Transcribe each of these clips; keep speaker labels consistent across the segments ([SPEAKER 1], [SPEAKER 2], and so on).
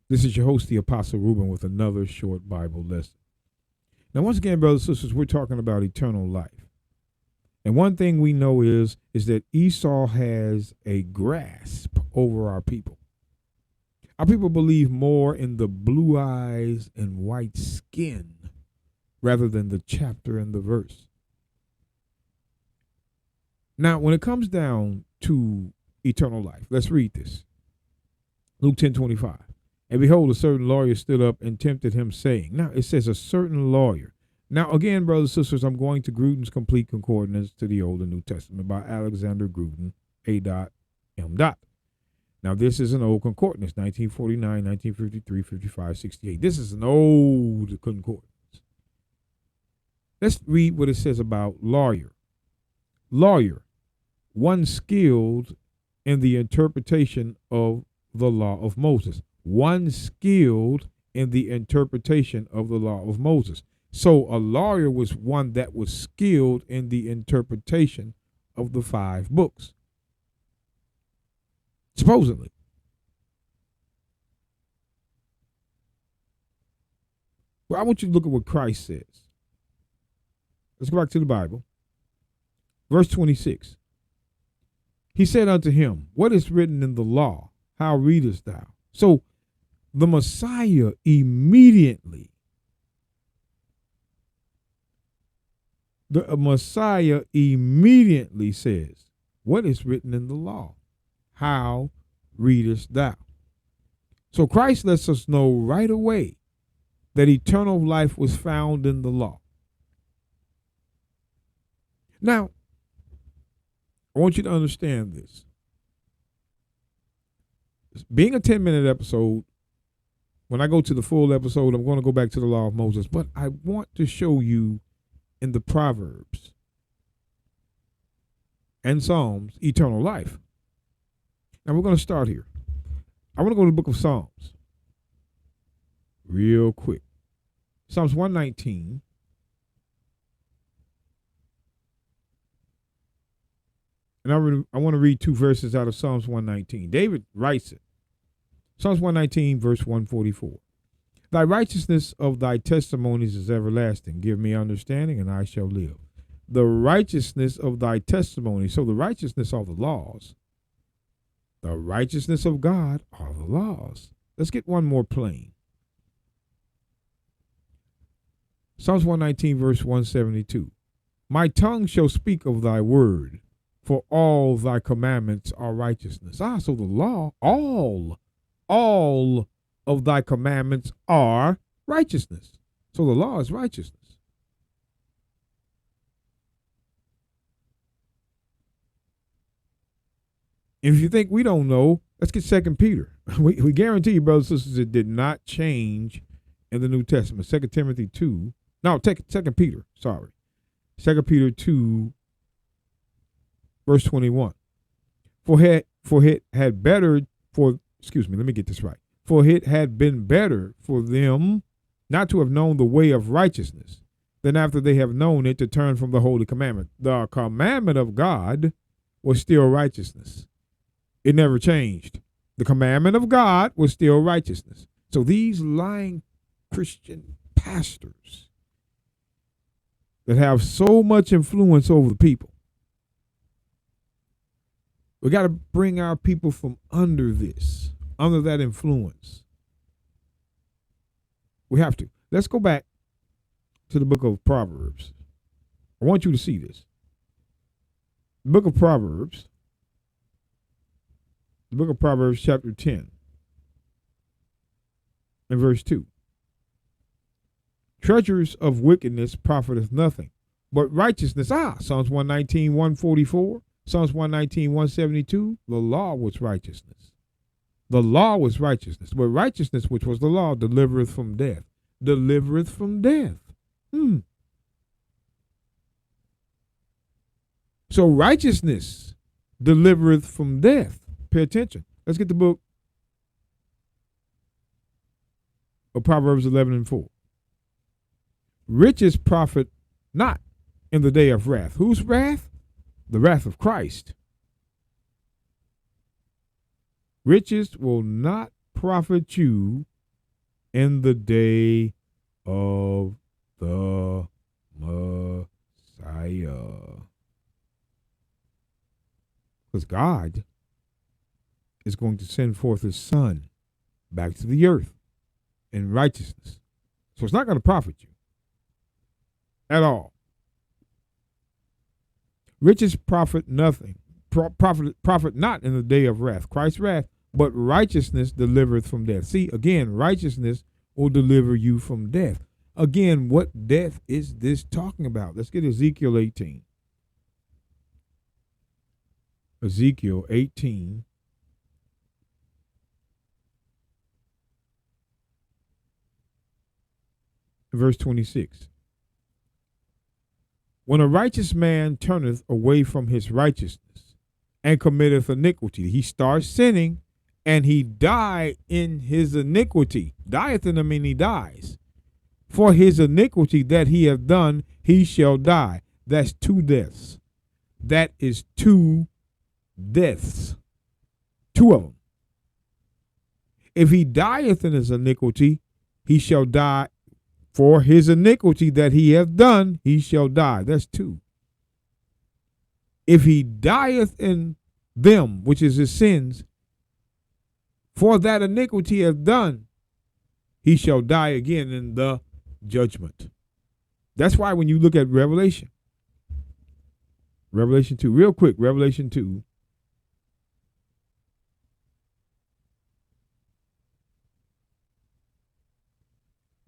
[SPEAKER 1] This is your host, the Apostle Reuben, with another short Bible lesson. Now, once again, brothers and sisters, we're talking about eternal life. And one thing we know is that Esau has a grasp over our people. Our people believe more in the blue eyes and white skin rather than the chapter and the verse. Now, when it comes down to eternal life, let's read this. Luke 10:25. And behold, a certain lawyer stood up and tempted him, saying, now it says a certain lawyer. Now, again, brothers and sisters, I'm going to Gruden's Complete Concordance to the Old and New Testament by Alexander Gruden, A.M. Now, this is an old concordance, 1949, 1953, 55, 68. This is an old concordance. Let's read what it says about lawyer. Lawyer, one skilled in the interpretation of the law of Moses. One skilled in the interpretation of the law of Moses. So a lawyer was one that was skilled in the interpretation of the 5 books. Supposedly. Well, I want you to look at what Christ says. Let's go back to the Bible. Verse 26. He said unto him, what is written in the law? How readest thou? So the Messiah immediately says, what is written in the law? How readest thou? So Christ lets us know right away that eternal life was found in the law. Now, I want you to understand this. Being a 10-minute episode, when I go to the full episode, I'm going to go back to the law of Moses, but I want to show you in the Proverbs and Psalms eternal life. Now we're going to start here. I want to go to the book of Psalms real quick. Psalms 119. And I want to read 2 verses out of Psalms 119. David writes it. Psalms 119, verse 144. Thy righteousness of thy testimonies is everlasting. Give me understanding, and I shall live. The righteousness of thy testimonies. So the righteousness are the laws. The righteousness of God are the laws. Let's get one more plain. Psalms 119, verse 172. My tongue shall speak of thy word, for all thy commandments are righteousness. So the law, all of thy commandments are righteousness. So the law is righteousness. If you think we don't know, let's get 2 Peter. We guarantee you, brothers and sisters, it did not change in the New Testament. 2 Timothy 2. No, 2 Peter, sorry. 2 Peter 2, verse 21. For it had been better for them not to have known the way of righteousness than after they have known it to turn from the holy commandment. The commandment of God was still righteousness. It never changed. The commandment of God was still righteousness. So these lying Christian pastors that have so much influence over the people, we got to bring our people from under that influence. We have to. Let's go back to the book of Proverbs. I want you to see this. The book of Proverbs chapter 10 and verse 2. Treasures of wickedness profiteth nothing, but righteousness. Psalms 119, 144. Psalms 119, 172. The law was righteousness. The law was righteousness. But righteousness, which was the law, delivereth from death. Delivereth from death. So righteousness delivereth from death. Pay attention. Let's get the book of Proverbs 11 and 4. Riches profit not in the day of wrath. Whose wrath? The wrath of Christ. Riches will not profit you in the day of the Messiah. Because God is going to send forth his son back to the earth in righteousness. So it's not going to profit you at all. Riches profit nothing. Profit not in the day of wrath, Christ's wrath, but righteousness delivereth from death. See, again, righteousness will deliver you from death. Again, what death is this talking about? Let's get Ezekiel 18. Ezekiel 18. Verse 26. When a righteous man turneth away from his righteousness and committeth iniquity, he starts sinning and he die in his iniquity. Dieth in him, and he dies. For his iniquity that he hath done, he shall die. That's two deaths. That is two deaths. Two of them. If he dieth in his iniquity, he shall die. For his iniquity that he hath done, he shall die. That's two. If he dieth in them, which is his sins, for that iniquity he hath done, he shall die again in the judgment. That's why when you look at Revelation 2, real quick, Revelation 2.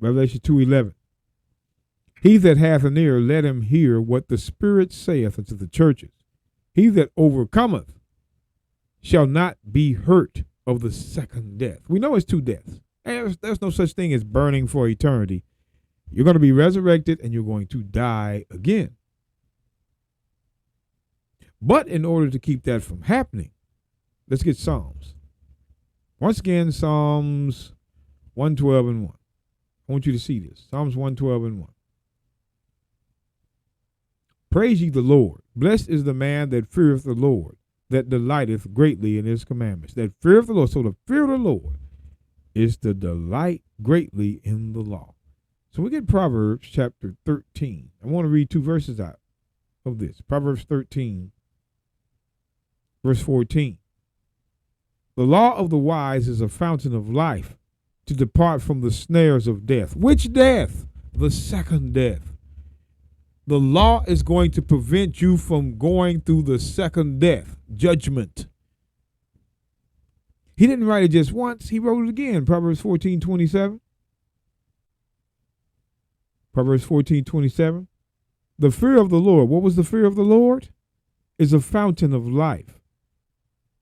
[SPEAKER 1] Revelation 2:11. He that hath an ear, let him hear what the Spirit saith unto the churches. He that overcometh shall not be hurt of the second death. We know it's two deaths. There's no such thing as burning for eternity. You're going to be resurrected and you're going to die again. But in order to keep that from happening, let's get Psalms. Once again, Psalms 112:1. I want you to see this. Psalms 112:1. Praise ye the Lord. Blessed is the man that feareth the Lord, that delighteth greatly in his commandments. That feareth the Lord. So the fear of the Lord is to delight greatly in the law. So we get Proverbs chapter 13. I want to read two verses out of this. Proverbs 13, verse 14. The law of the wise is a fountain of life, to depart from the snares of death. Which death? The second death. The law is going to prevent you from going through the second death, judgment. He didn't write it just once. He wrote it again. Proverbs 14:27. Proverbs 14:27. The fear of the Lord. What was the fear of the Lord? Is a fountain of life,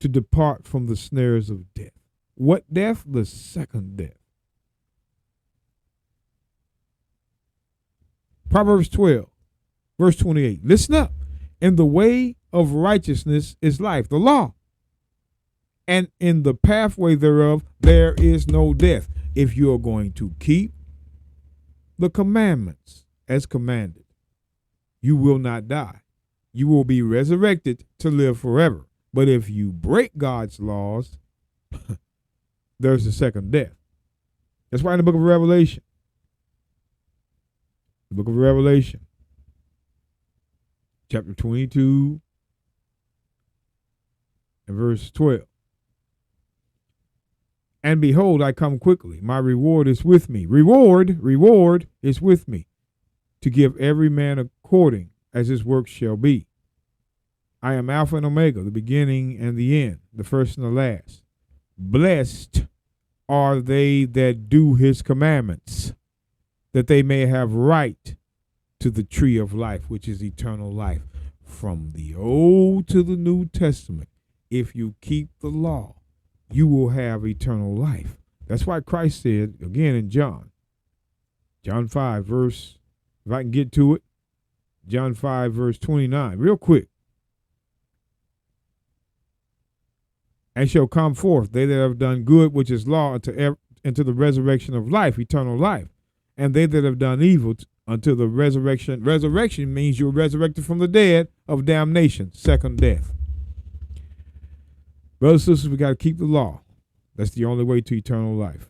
[SPEAKER 1] to depart from the snares of death. What death? The second death. Proverbs 12, verse 28. Listen up. In the way of righteousness is life, the law. And in the pathway thereof there is no death. If you are going to keep the commandments as commanded, you will not die. You will be resurrected to live forever. But if you break God's laws, there's a second death. That's why in the book of Revelation, chapter 22 and verse 12. And behold, I come quickly. My reward is with me. Reward is with me, to give every man according as his work shall be. I am Alpha and Omega, the beginning and the end, the first and the last. Blessed are they that do his commandments, that they may have right to the tree of life, which is eternal life. From the Old to the New Testament, if you keep the law, you will have eternal life. That's why Christ said, again in John 5, verse, if I can get to it, John 5, verse 29, real quick. And shall come forth they that have done good, which is law, unto the resurrection of life, eternal life. And they that have done evil unto the resurrection. Resurrection means you're resurrected from the dead of damnation, second death. Brothers and sisters, we got to keep the law. That's the only way to eternal life.